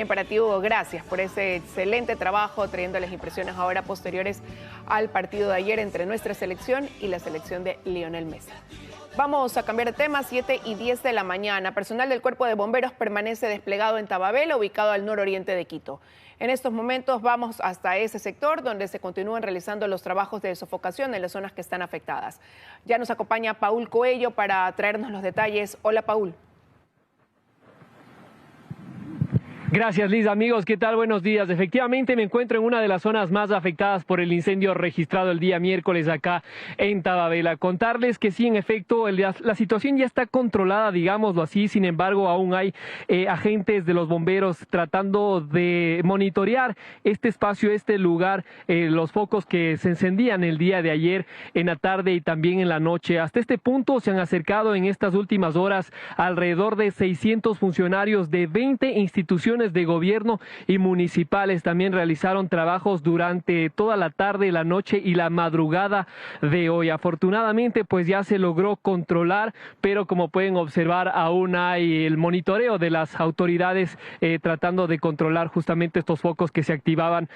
Para ti, Hugo, gracias por ese excelente trabajo, trayéndoles impresiones ahora posteriores al partido de ayer entre nuestra selección y la selección de Lionel Messi. Vamos a cambiar de tema, 7:10 de la mañana. Personal del Cuerpo de Bomberos permanece desplegado en Tababela, ubicado al nororiente de Quito. En estos momentos vamos hasta ese sector donde se continúan realizando los trabajos de sofocación en las zonas que están afectadas. Ya nos acompaña Paul Coello para traernos los detalles. Hola, Paul. Gracias, Liz. Amigos, ¿qué tal? Buenos días. Efectivamente, me encuentro en una de las zonas más afectadas por el incendio registrado el día miércoles acá en Tababela. Contarles que sí, en efecto, la situación ya está controlada, digámoslo así. Sin embargo, aún hay agentes de los bomberos tratando de monitorear este espacio, este lugar, los focos que se encendían el día de ayer en la tarde y también en la noche. Hasta este punto se han acercado en estas últimas horas alrededor de 600 funcionarios de 20 instituciones de gobierno y municipales. También realizaron trabajos durante toda la tarde, la noche y la madrugada de hoy. Afortunadamente, pues ya se logró controlar, pero como pueden observar, aún hay el monitoreo de las autoridades tratando de controlar justamente estos focos que se activaban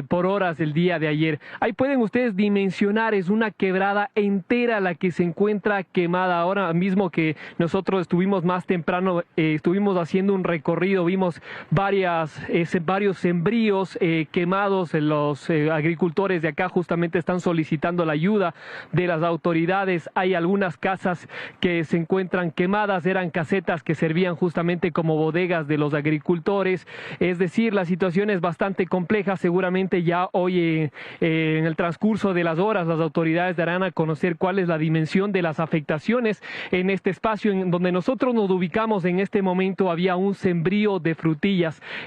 por horas el día de ayer. Ahí pueden ustedes dimensionar, es una quebrada entera la que se encuentra quemada. Ahora mismo que nosotros estuvimos más temprano, estuvimos haciendo un recorrido, vimos varios sembríos quemados. Los agricultores de acá justamente están solicitando la ayuda de las autoridades. Hay algunas casas que se encuentran quemadas, eran casetas que servían justamente como bodegas de los agricultores. Es decir, la situación es bastante compleja. Seguramente ya hoy en el transcurso de las horas las autoridades darán a conocer cuál es la dimensión de las afectaciones en este espacio en donde nosotros nos ubicamos. En este momento había un sembrío de frutillas.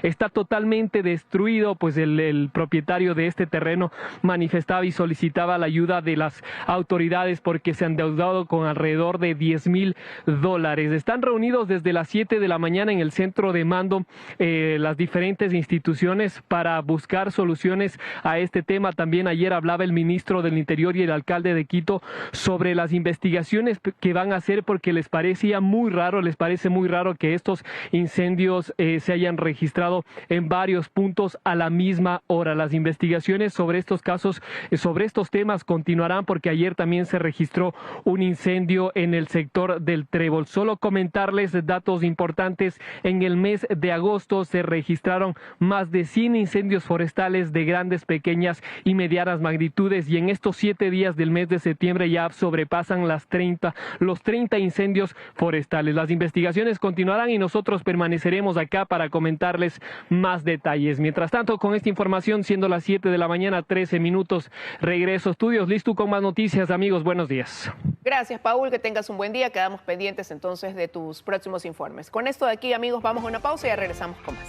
Está totalmente destruido, pues el propietario de este terreno manifestaba y solicitaba la ayuda de las autoridades porque se han endeudado con alrededor de $10,000. Están reunidos desde las 7 de la mañana en el centro de mando las diferentes instituciones para buscar soluciones a este tema. También ayer hablaba el ministro del Interior y el alcalde de Quito sobre las investigaciones que van a hacer porque les parece muy raro que estos incendios se hayan registrado en varios puntos a la misma hora. Las investigaciones sobre estos casos, sobre estos temas continuarán porque ayer también se registró un incendio en el sector del Trébol. Solo comentarles datos importantes. En el mes de agosto se registraron más de 100 incendios forestales de grandes, pequeñas y medianas magnitudes y en estos 7 días del mes de septiembre ya sobrepasan los 30 incendios forestales. Las investigaciones continuarán y nosotros permaneceremos acá para comentarles más detalles. Mientras tanto, con esta información, siendo las 7 de la mañana, 13 minutos, regreso a estudios. Listo con más noticias, amigos. Buenos días. Gracias, Paul. Que tengas un buen día. Quedamos pendientes entonces de tus próximos informes. Con esto de aquí, amigos, vamos a una pausa y ya regresamos con más.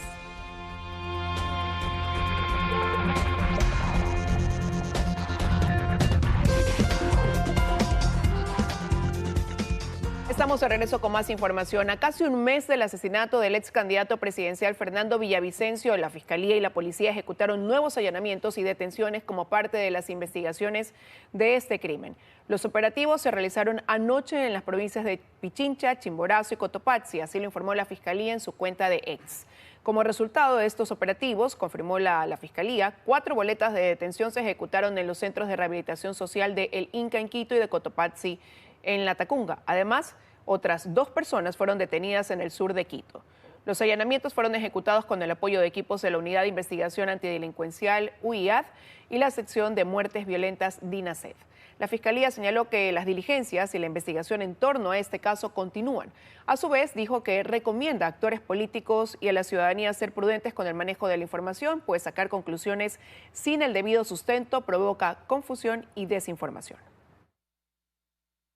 Estamos de regreso con más información. A casi un mes del asesinato del ex candidato presidencial Fernando Villavicencio, la Fiscalía y la Policía ejecutaron nuevos allanamientos y detenciones como parte de las investigaciones de este crimen. Los operativos se realizaron anoche en las provincias de Pichincha, Chimborazo y Cotopaxi, así lo informó la Fiscalía en su cuenta de X. Como resultado de estos operativos, confirmó la Fiscalía, 4 boletas de detención se ejecutaron en los centros de rehabilitación social de El Inca en Quito y de Cotopaxi en La Tacunga. Además, otras 2 personas fueron detenidas en el sur de Quito. Los allanamientos fueron ejecutados con el apoyo de equipos de la Unidad de Investigación Antidelincuencial UIAD y la sección de muertes violentas DINASED. La Fiscalía señaló que las diligencias y la investigación en torno a este caso continúan. A su vez, dijo que recomienda a actores políticos y a la ciudadanía ser prudentes con el manejo de la información, pues sacar conclusiones sin el debido sustento provoca confusión y desinformación.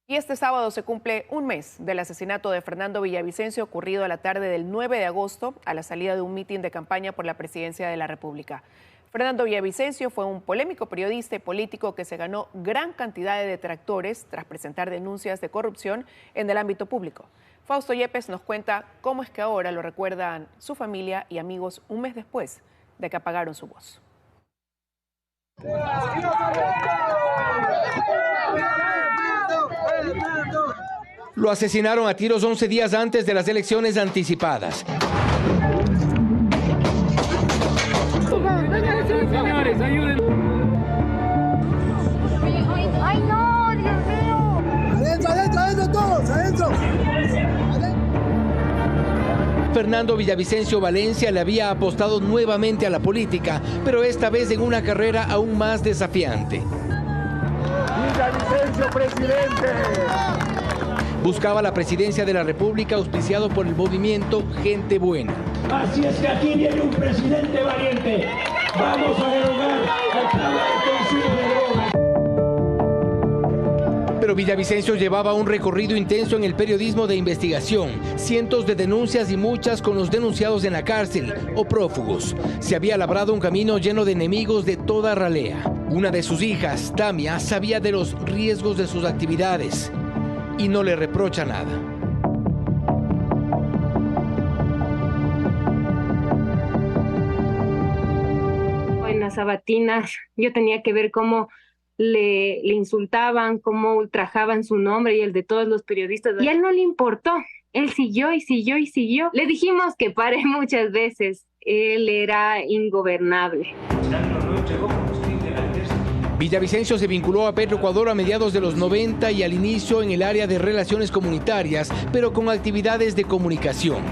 Y este sábado se cumple un mes del asesinato de Fernando Villavicencio ocurrido a la tarde del 9 de agosto a la salida de un mitin de campaña por la presidencia de la República. Fernando Villavicencio fue un polémico periodista y político que se ganó gran cantidad de detractores tras presentar denuncias de corrupción en el ámbito público. Fausto Yepes nos cuenta cómo es que ahora lo recuerdan su familia y amigos un mes después de que apagaron su voz. Lo asesinaron a tiros 11 días antes de las elecciones anticipadas. autoridades, ayuden. ¡Ay, no! ¡Dios mío! ¡Adentro, adentro, adentro todos! ¡Adentro! Fernando Villavicencio Valencia le había apostado nuevamente a la política, pero esta vez en una carrera aún más desafiante. ¡Villavicencio, presidente! Buscaba la presidencia de la República auspiciado por el movimiento Gente Buena. Así es que aquí viene un presidente valiente. Vamos a derogar el plan de consumo de drogas. Pero Villavicencio llevaba un recorrido intenso en el periodismo de investigación, cientos de denuncias y muchas con los denunciados en la cárcel o prófugos. Se había labrado un camino lleno de enemigos de toda ralea. Una de sus hijas, Tamia, sabía de los riesgos de sus actividades y no le reprocha nada. En las sabatinas yo tenía que ver cómo le insultaban, cómo ultrajaban su nombre y el de todos los periodistas. Y a él no le importó, él siguió y siguió y siguió. Le dijimos que pare muchas veces, él era ingobernable. Villavicencio se vinculó a Petroecuador a mediados de los 90 y al inicio en el área de relaciones comunitarias, pero con actividades de comunicación.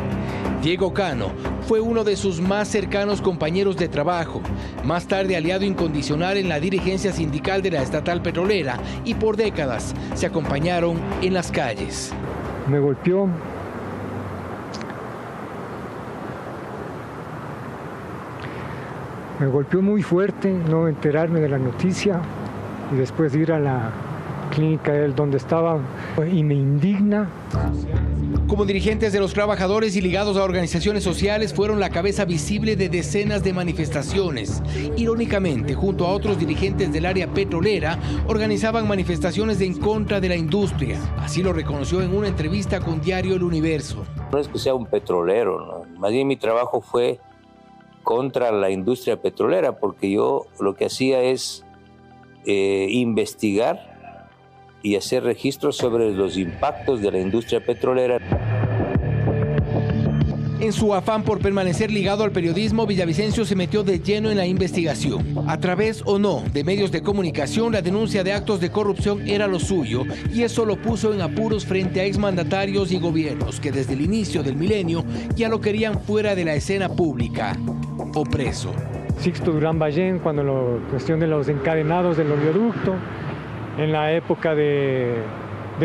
Diego Cano fue uno de sus más cercanos compañeros de trabajo, más tarde aliado incondicional en la dirigencia sindical de la estatal petrolera y por décadas se acompañaron en las calles. Me golpeó. Me golpeó muy fuerte, no enterarme de la noticia y después ir a la clínica donde estaba y me indigna. Como dirigentes de los trabajadores y ligados a organizaciones sociales fueron la cabeza visible de decenas de manifestaciones. Irónicamente, junto a otros dirigentes del área petrolera, organizaban manifestaciones en contra de la industria. Así lo reconoció en una entrevista con Diario El Universo. No es que sea un petrolero, ¿no? Más bien mi trabajo fue contra la industria petrolera, porque yo lo que hacía es investigar y hacer registros sobre los impactos de la industria petrolera. En su afán por permanecer ligado al periodismo, Villavicencio se metió de lleno en la investigación. A través o no de medios de comunicación, la denuncia de actos de corrupción era lo suyo y eso lo puso en apuros frente a exmandatarios y gobiernos que desde el inicio del milenio ya lo querían fuera de la escena pública o preso. Sixto Durán Ballén, cuando la cuestión de los encadenados del oleoducto, en la época de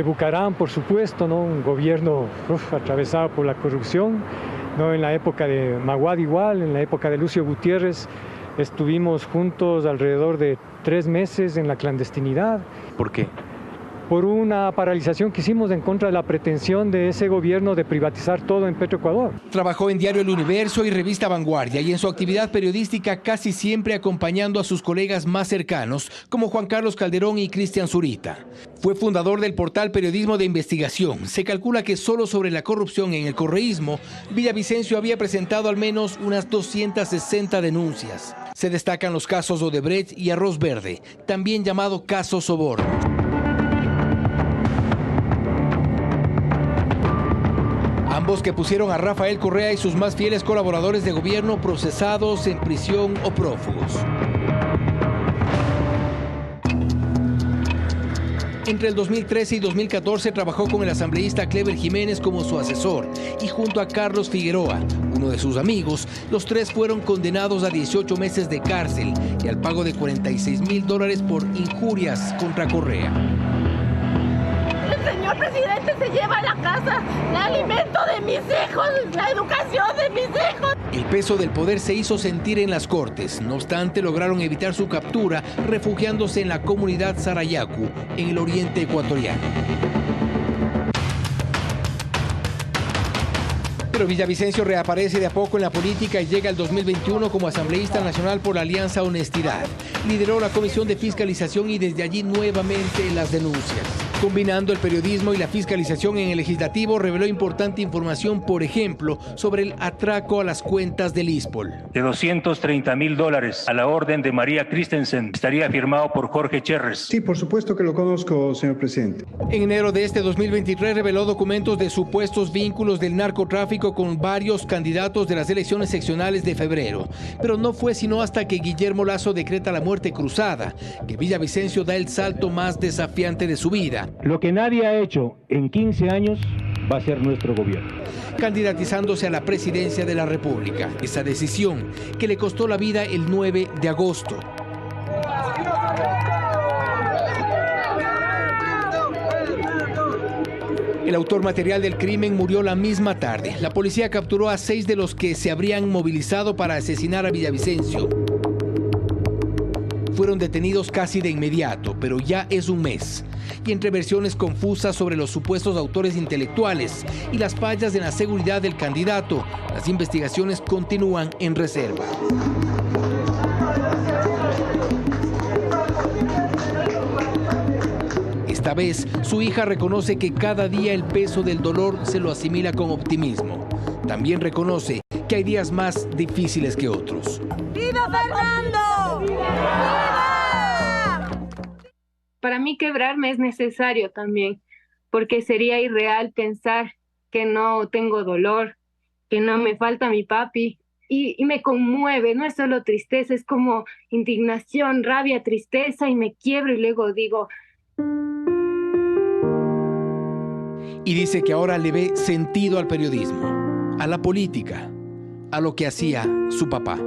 Bucaram, por supuesto, ¿no? Un gobierno atravesado por la corrupción, ¿no? En la época de Maguad igual, en la época de Lucio Gutiérrez, estuvimos juntos alrededor de 3 meses en la clandestinidad. ¿Por qué? Por una paralización que hicimos en contra de la pretensión de ese gobierno de privatizar todo en Petroecuador. Trabajó en Diario El Universo y Revista Vanguardia y en su actividad periodística casi siempre acompañando a sus colegas más cercanos como Juan Carlos Calderón y Cristian Zurita. Fue fundador del portal Periodismo de Investigación. Se calcula que solo sobre la corrupción en el correísmo, Villavicencio había presentado al menos unas 260 denuncias. Se destacan los casos Odebrecht y Arroz Verde, también llamado caso Soborno. Ambos que pusieron a Rafael Correa y sus más fieles colaboradores de gobierno procesados en prisión o prófugos. Entre el 2013 y 2014 trabajó con el asambleísta Clever Jiménez como su asesor y junto a Carlos Figueroa, uno de sus amigos, los tres fueron condenados a 18 meses de cárcel y al pago de $46,000 por injurias contra Correa. El señor presidente se lleva a la casa el alimento de mis hijos, la educación de mis hijos. El peso del poder se hizo sentir en las cortes. No obstante, lograron evitar su captura refugiándose en la comunidad Sarayaku, en el oriente ecuatoriano. Pero Villavicencio reaparece de a poco en la política y llega al 2021 como asambleísta nacional por la Alianza Honestidad. Lideró la Comisión de Fiscalización y desde allí nuevamente las denuncias. Combinando el periodismo y la fiscalización en el legislativo, reveló importante información, por ejemplo, sobre el atraco a las cuentas del ISPOL. De $230,000 a la orden de María Christensen estaría firmado por Jorge Cherres. Sí, por supuesto que lo conozco, señor presidente. En enero de este 2023 reveló documentos de supuestos vínculos del narcotráfico con varios candidatos de las elecciones seccionales de febrero. Pero no fue sino hasta que Guillermo Lasso decreta la muerte cruzada que Villavicencio da el salto más desafiante de su vida. Lo que nadie ha hecho en 15 años va a ser nuestro gobierno. Candidatizándose a la presidencia de la República. Esa decisión que le costó la vida el 9 de agosto. El autor material del crimen murió la misma tarde. La policía capturó a 6 de los que se habrían movilizado para asesinar a Villavicencio. Fueron detenidos casi de inmediato, pero ya es un mes. Y entre versiones confusas sobre los supuestos autores intelectuales y las fallas en la seguridad del candidato, las investigaciones continúan en reserva. Esta vez, su hija reconoce que cada día el peso del dolor se lo asimila con optimismo. También reconoce que hay días más difíciles que otros. ¡Viva Fernando! ¡Viva! Para mí quebrarme es necesario también, porque sería irreal pensar que no tengo dolor, que no me falta mi papi. Y me conmueve, no es solo tristeza, es como indignación, rabia, tristeza, y me quiebro y luego digo... Y dice que ahora le ve sentido al periodismo, a la política, a lo que hacía su papá.